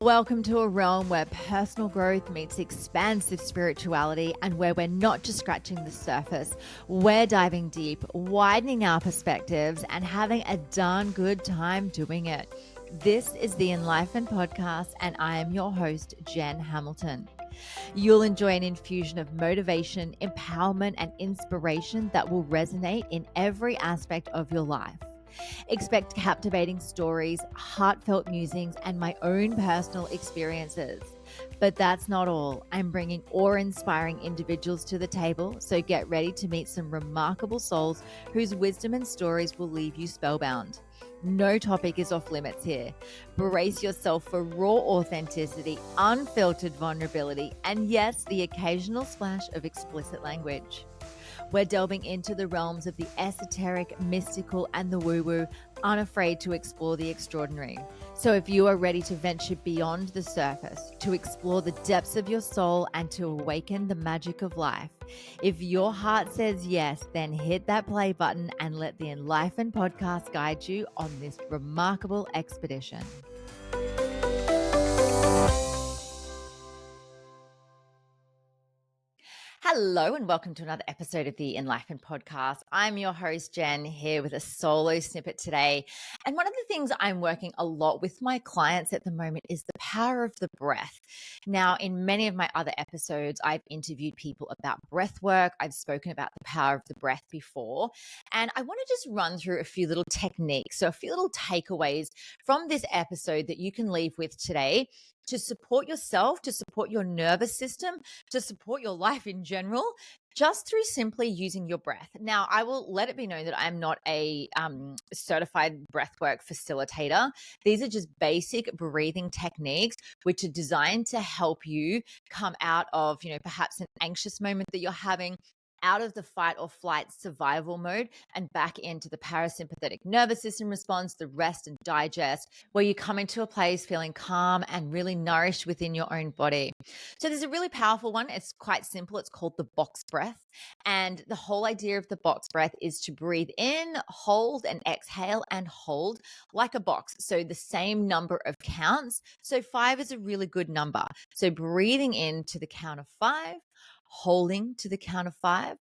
Welcome to a realm where personal growth meets expansive spirituality and where we're not just scratching the surface. We're diving deep, widening our perspectives, and having a darn good time doing it. This is the Enlightened Podcast, and I am your host, Jen Hamilton. You'll enjoy an infusion of motivation, empowerment, and inspiration that will resonate in every aspect of your life. Expect captivating stories, heartfelt musings, and my own personal experiences. But that's not all. I'm bringing awe-inspiring individuals to the table, so get ready to meet some remarkable souls whose wisdom and stories will leave you spellbound. No topic is off limits here. Brace yourself for raw authenticity, unfiltered vulnerability, and yes, the occasional splash of explicit language. We're delving into the realms of the esoteric, mystical, and the woo-woo, unafraid to explore the extraordinary. So if you are ready to venture beyond the surface, to explore the depths of your soul, and to awaken the magic of life, if your heart says yes, then hit that play button and let the Enlightened Podcast guide you on this remarkable expedition. Hello and welcome to another episode of the Enlightened Podcast. I'm your host, Jen, here with a Soul'o Snippet today. And one of the things I'm working a lot with my clients at the moment is the power of the breath. Now, in many of my other episodes, I've interviewed people about breath work. I've spoken about the power of the breath before. And I want to just run through a few little techniques, so a few little takeaways from this episode that you can leave with today to support yourself, to support your nervous system, to support your life in general, just through simply using your breath. Now, I will let it be known that I'm not a certified breathwork facilitator. These are just basic breathing techniques which are designed to help you come out of, perhaps an anxious moment that you're having, out of the fight or flight survival mode and back into the parasympathetic nervous system response, the rest and digest, where you come into a place feeling calm and really nourished within your own body. So there's a really powerful one. It's quite simple. It's called the box breath. And the whole idea of the box breath is to breathe in, hold, and exhale and hold like a box. So the same number of counts. So 5 is a really good number. So breathing in to the count of 5, holding to the count of 5,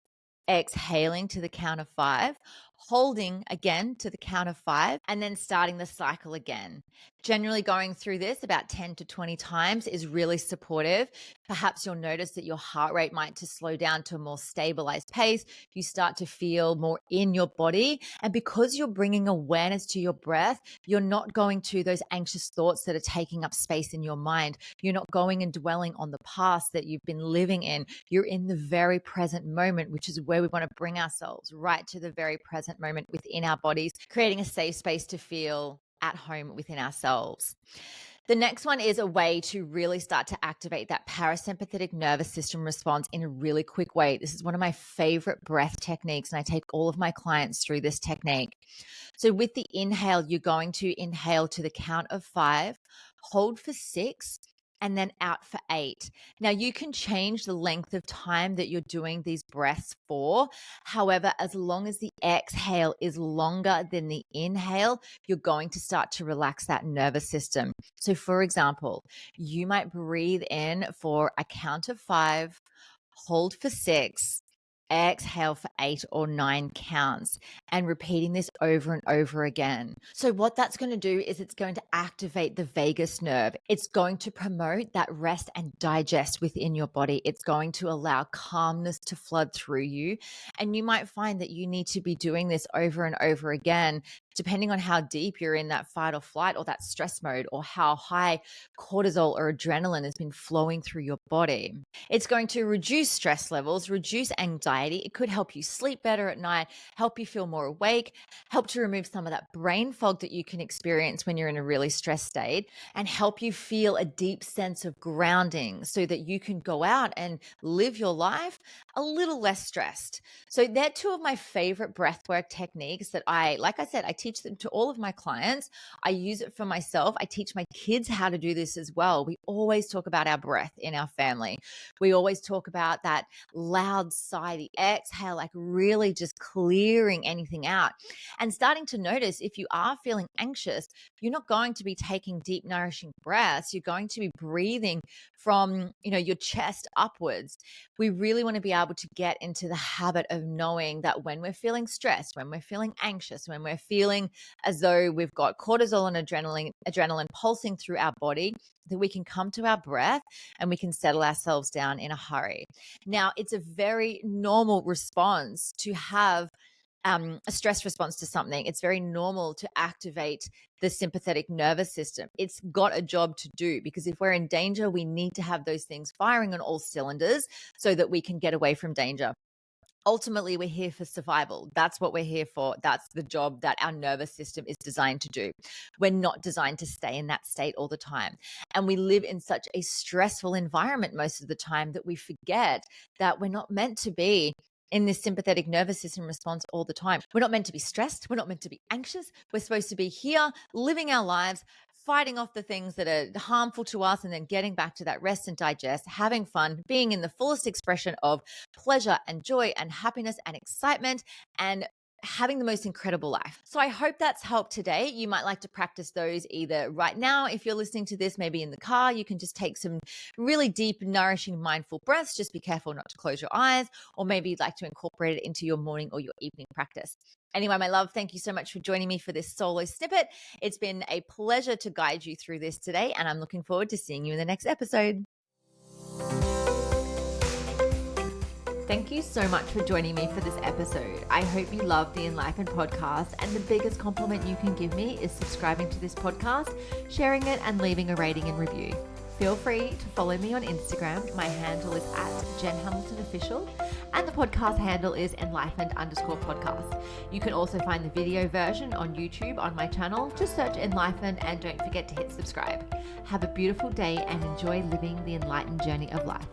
exhaling to the count of 5, holding again to the count of 5, and then starting the cycle again. Generally going through this about 10 to 20 times is really supportive. Perhaps you'll notice that your heart rate might just slow down to a more stabilized pace. You start to feel more in your body. And because you're bringing awareness to your breath, you're not going to those anxious thoughts that are taking up space in your mind. You're not going and dwelling on the past that you've been living in. You're in the very present moment, which is where we want to bring ourselves, right to the very present moment within our bodies, creating a safe space to feel at home within ourselves. The next one is a way to really start to activate that parasympathetic nervous system response in a really quick way. This is one of my favorite breath techniques, and I take all of my clients through this technique. So with the inhale, you're going to inhale to the count of 5, hold for 6, and then out for 8. Now, you can change the length of time that you're doing these breaths for. However, as long as the exhale is longer than the inhale, you're going to start to relax that nervous system. So, for example, you might breathe in for a count of 5, hold for 6, exhale for 8 or 9 counts, and repeating this over and over again. So what that's going to do is it's going to activate the vagus nerve. It's going to promote that rest and digest within your body. It's going to allow calmness to flood through you. And you might find that you need to be doing this over and over again, depending on how deep you're in that fight or flight or that stress mode, or how high cortisol or adrenaline has been flowing through your body. It's going to reduce stress levels, reduce anxiety. It could help you sleep better at night, help you feel more awake, help to remove some of that brain fog that you can experience when you're in a really stressed state, and help you feel a deep sense of grounding so that you can go out and live your life a little less stressed. So they're two of my favorite breathwork techniques that I teach teach them to all of my clients. I use it for myself. I teach my kids how to do this as well. We always talk about our breath in our family. We always talk about that loud sigh, the exhale, like really just clearing anything out and starting to notice if you are feeling anxious, you're not going to be taking deep, nourishing breaths. You're going to be breathing from, your chest upwards. We really want to be able to get into the habit of knowing that when we're feeling stressed, when we're feeling anxious, when we're feeling as though we've got cortisol and adrenaline pulsing through our body, that we can come to our breath and we can settle ourselves down in a hurry. Now, it's a very normal response to have a stress response to something. It's very normal to activate the sympathetic nervous system. It's got a job to do, because if we're in danger, we need to have those things firing on all cylinders so that we can get away from danger. Ultimately, we're here for survival. That's what we're here for. That's the job that our nervous system is designed to do. We're not designed to stay in that state all the time. And we live in such a stressful environment most of the time that we forget that we're not meant to be in this sympathetic nervous system response all the time. We're not meant to be stressed. We're not meant to be anxious. We're supposed to be here, living our lives, fighting off the things that are harmful to us, and then getting back to that rest and digest, having fun, being in the fullest expression of pleasure and joy and happiness and excitement, and having the most incredible life. So I hope that's helped today. You might like to practice those either right now. If you're listening to this, maybe in the car, you can just take some really deep, nourishing, mindful breaths. Just be careful not to close your eyes, or maybe you'd like to incorporate it into your morning or your evening practice. Anyway, my love, thank you so much for joining me for this Soul'o Snippet. It's been a pleasure to guide you through this today, and I'm looking forward to seeing you in the next episode. Thank you so much for joining me for this episode. I hope you love the Enlightened podcast, and the biggest compliment you can give me is subscribing to this podcast, sharing it, and leaving a rating and review. Feel free to follow me on Instagram. My handle is @JenHamiltonOfficial, and the podcast handle is Enlightened_podcast. You can also find the video version on YouTube on my channel. Just search Enlightened, and don't forget to hit subscribe. Have a beautiful day and enjoy living the enlightened journey of life.